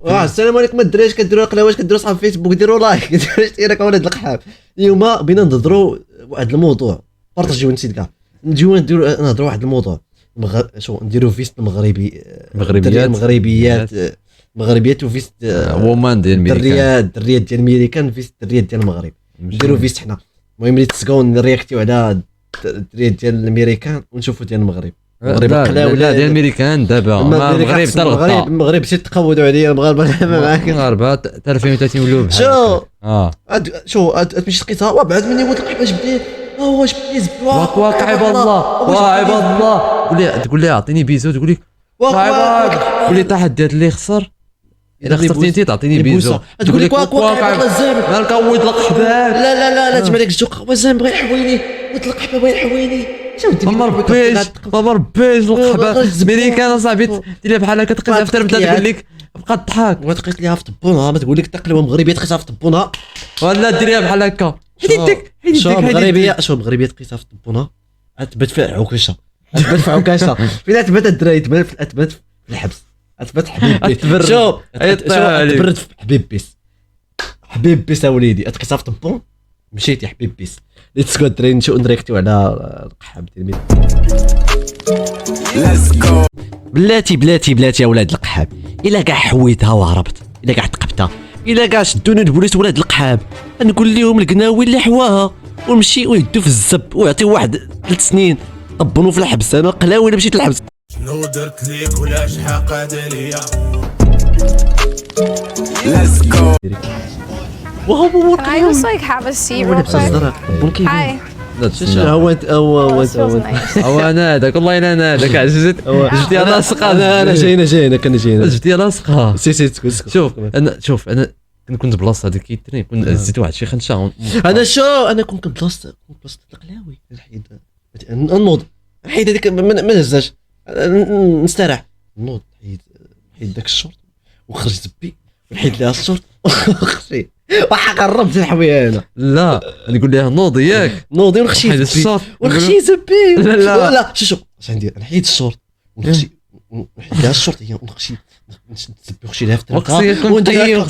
السلام عليكم الدراري، كديروا القناه، واش كديروا صحاب فيسبوك، ديروا لايك، ديروا اشتراك ولاد القحاب. اليوم بغينا نهضروا واحد الموضوع، بارطاجيو نسيت كاع، نجيو نهضروا واحد الموضوع شو نديروا فيست مغربيات وفيست وومان ديال الدريات ديال الميريكان، فيست الدريات ديال المغرب، نديروا فيست حنا. المهم اللي تسقاو نرياكتيو على الدريات ديال الميريكان ونشوفوا ديال المغرب. المغرب لا ديال الميريكان دابا المغرب حتى الغطاء، المغرب سير تقودوا عليا المغاربه ما معاك المغاربه 2030 ولاو بحال شو تمشي تقيسها وابعد مني ولد كيفاش بديت واش بليز واق عباد الله تقول لي اعطيني بيزو، تقول لك قول لي تحديات اللي خسر، الا خسرتي انت تعطيني بيزو، تقول لك واق عباد الزهر مالك ولد القحباب. لا تجمع لك الجوق وزان بغي يحويني ولد القحباب بغي يحويني. ما مربيش القحبه ميريكان اصاحبي ديرها بحال هكا تقيسها في تربده تقول لك بقى تضحك، وتقيس ليها في طبونها، ما تقول لك تقلبه مغربيه تقيسها في طبونها ولا ديريها بحال هكا شو مغربيه تقيسها في طبونها تبات في عكاشه، تبات في عكاشه فين تبات الدراري، تبات في الحبس، تبات حبيب بيس. شو تبرد في حبيب بيس اوليدي تقيسها في طبون مشيتي حبيب بيس اللي تسكو الدراري. نمشيو نريكتيو على القحاب ديال بلاتي يا ولاد القحاب، الا كاع حويتها وهربت، الا كاع تقبتها، الا كاع شدوني البوليس ولاد القحاب، نقول لهم القناوي اللي حواها ونمشي ويدو في الزب ويعطيو واحد 3 سنين طبنوا في الحبس. انا قلاوي الا مشيت للحبس. شنو درت ليك ولا شحال قاد ليا؟ ليتس جو. Can I just like have a seat real quick? Hi. هو انت انا هذاك والله انا هذاك عجزت جبتي لاصقه، انا جاينا كنا جاينا جبتي لاصقه. سي شوف انا كنت بلاصه هذيك كيتري، كنت زدت واحد شي خنشه. انا كنت بلاصه القلاوي نحيد النوض، نحيد هذيك ما نهزاش نستراح، نوض نحيد داك الشورت وخرج زبي ونحيد ليها الشورت وخشي قربت الحويه انا. لا نقول لها نوضي ياك نوضي ونخشي الشورت ونخشي زبي. لا شوف اش ندير، نحيد الشورت ونخشي نحيد لها الشورت هي ونخشي نزبي ونخشي لها في التركه وندير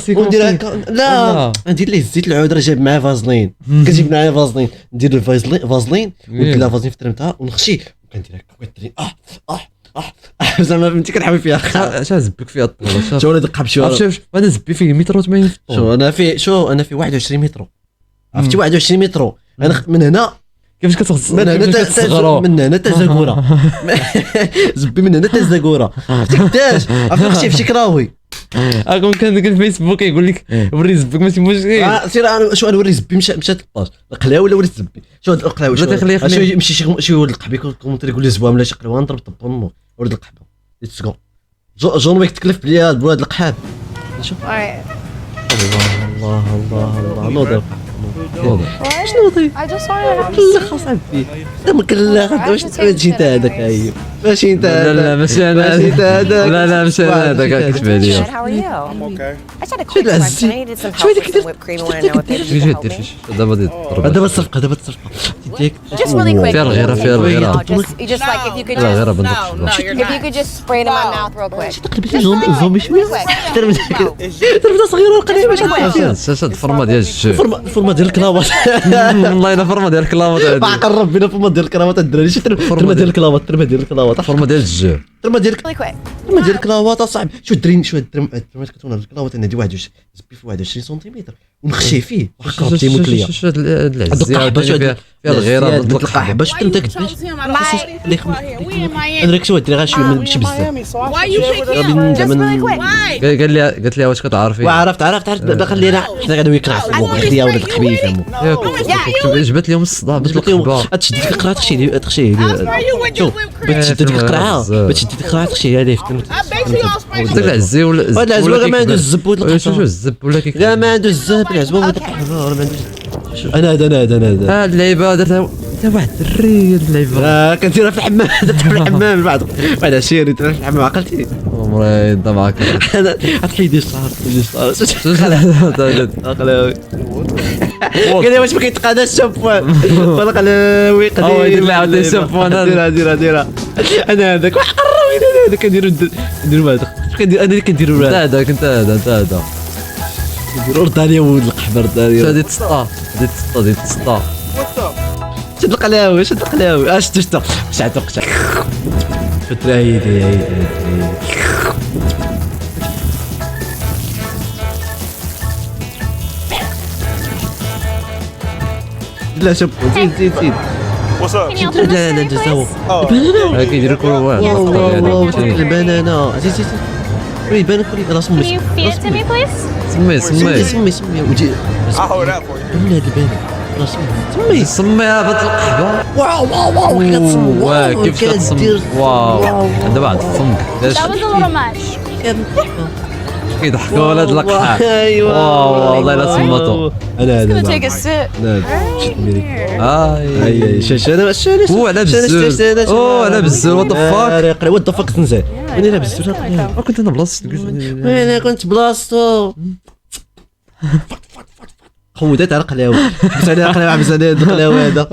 هكا. لا ندير ليه الزيت العودره جايب معاه فازلين، كنجيب معاه فازلين، ندير الفازلين وندير لها فازلين في ترمتها ونخشي وكندير هكا وكتري زعما فهمتي كنحاول فيها اش زبك فيها الطول. شو ولد القحب شو انا زبي فيه 180 في الطول. انا في 21 متر، عرفتي 21 متر. انا من هنا كيفاش كتصغر من هنا تزاكوره زبي من هنا تزاكوره قداش عرفتي نخشي في شي كراوي. اكون كان في فيسبوك يقول لك وري زبك ماشي مشكل. سير انا شو نوري زبي مشات الباج القلاوي ولا وريت زبي شو القلاوي شو يمشي شي ولد القحبي كومونتير يقول لي زبوه ملا شي قلاوه نضرب طبون ولد القحبه يتسكو جون ويك تكلف بلي بولاد القحاب. شوف الله نوض شنو I just wanted to have a لا خاص عبي دمك لا واش ماشي انت هذاك هاي ماشي انت لا ماشي انا لا ماشي انا هذاك كتب عليا. How are you? I'm okay. I just had a quick question. I needed some help with some whipped cream. I want to know if you could help me. دابا الصفقه تديك Just really quick. فيها الغيره You just like if you could لا غير just بندق if you could just spray it in my mouth real quick. تقلب لي زومي شويه تربده صغيره القليله شاشه الفورما ديال الجو، الفورما ديال الكلاوات والله الا فورما ديال الكلاوات هذه قرب بينا فورما ديال الكلاوات الدراري شي تربه ديال الكلاوات فورما ديال الجو، تربه ديال Really quick. الكلاوات اصاحبي. شو الدرين شو الدرمات كتكون الكلاوات انا دي 21 زبي في 21 سنتيمتر ونخشي فيه واخا تيموت ليا شو هاد العزيه فيها الغيره القحبه باش انت كتباش انا راك شو دري غير شويه ماشي بزاف. قالت لي واش كتعرفي. وعرفت باقي لينا حنا غادي كنعرفوا غادي يا ولاد القحبي يفهموا جبت لهم الصداع بنت القحبه. تشد ديك القرعه تخشي شوف تشد ديك القرعه تخشي هذه داك العزي ولا العزوه ما عنده الزب ولا شو الزب ولا كيف لا ما عنده الزب العزوه ولا القحبه ما عندوش. انا اللعيبه درتها واحد الدري اللعيبه كنديرها في الحمام درتها في الحمام بعد عشيه درتها في الحمام عقلتي مريض معاك انا غتحيدي الشهر قال لي واش ما كيتقاداش الشامبوان ولا قلاوي قديم يدير لها الشامبوان ديرها انا هذاك قرب هذاك كنديروا هذاك انا اللي كنديروا انت هذاك انت هذا كنديروا رد عليا ولد القحبر رد عليا هذه تسطا ديال التسطا شد القلاوي شد قشعت شد عيدي لا شوف زيد Can you open لا this for me, جزاو please? كيديروا كل واحد واو البنانه زيد وي بان كل راه Can سمي you feed it to me, please? سمي وجي I'll hold that for you. ولا هاد البنان راه سمي سميها بهاد القحبه واو كيف كتصم واه كيف كتصم واو دابا عاد تصم That was a little much. كيضحكوا على هاد القحاب ايوا واو والله الا سماتو انا I'm gonna هذا take a sip. شد ميري اي شاش انا هو على بزول على بزول وات ذا فاك وات ذا فاك تنزل وين انا بزول كنت انا بلاصتك انا كنت بلاصتو خودات على القلاوي حبس عليها القلاوي حبس عليها القلاوي هذا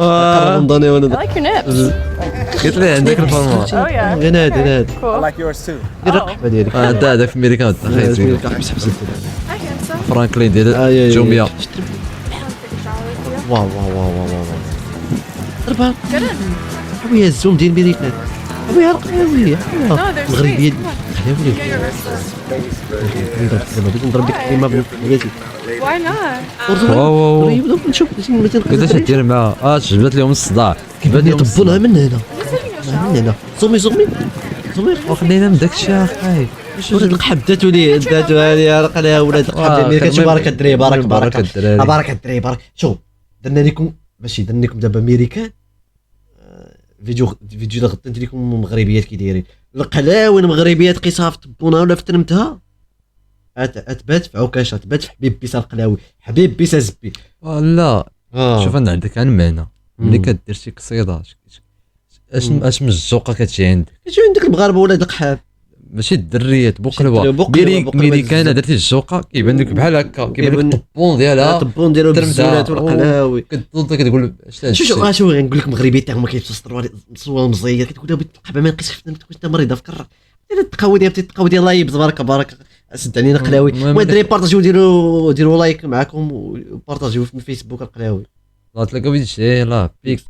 رمضاني I وانا like your nips. قلت لي عندك الفورمات Oh yeah. انا I Cool. like yours too. دير القحبه ديالك انت هذاك في امريكا تخيل حبس I can some. فرانكلين ديال جوميا واو ضربها خويا الزوم ديال الميريكان خويا القلاوي المغربيه قلاوي نضرب ديك الكلمه بحياتي Why not? واو نشوف كيفاش دير معاها جبدت لهم الصداع كيفاش يطبونها من هنا من هنا زومي وخلينا من داك الشيء اخاي ولاد القحب داتو لي داتو هذه رقنا ولاد القحب ديال الميريكان شو بارك الدراري بارك الدراري بارك شوف درنا لكم ماشي درنا لكم دابا ميريكان فيديو اللي غطيت لكم مغربيات كي دايرين القلاوي المغربيات قيسها في طبونه ولا في ترمتها اتبات في عكاشه تبات في حبيب بيسا القلاوي حبيب بيسا زبي لا شوف انا عندك عن معنى ملي كدير شي قصيده اش من الزوقه كتجي عندك كيجيو عندك المغاربه ولاد القحاب ماشي الدريات بوقلوه ميريكان درتي الزوقه كيبان لك بحال هكا كيبان لك الطبون ديالها الطبون ديالو بالزولات والقلاوي كتظل كتقول شوف غنقول لك مغربي تاع هما كيتسطروا صور مزير كتقول لهم القحبه ما لقيتش تكون انت مريضه فكر التقاوي ديال لايب تبارك سد علينا قلاوي المهم الدراري بارطاجيو ديروا لايك معاكم وبارطاجيو في الفيسبوك القلاوي لا تلاقاو بيدي لا بيك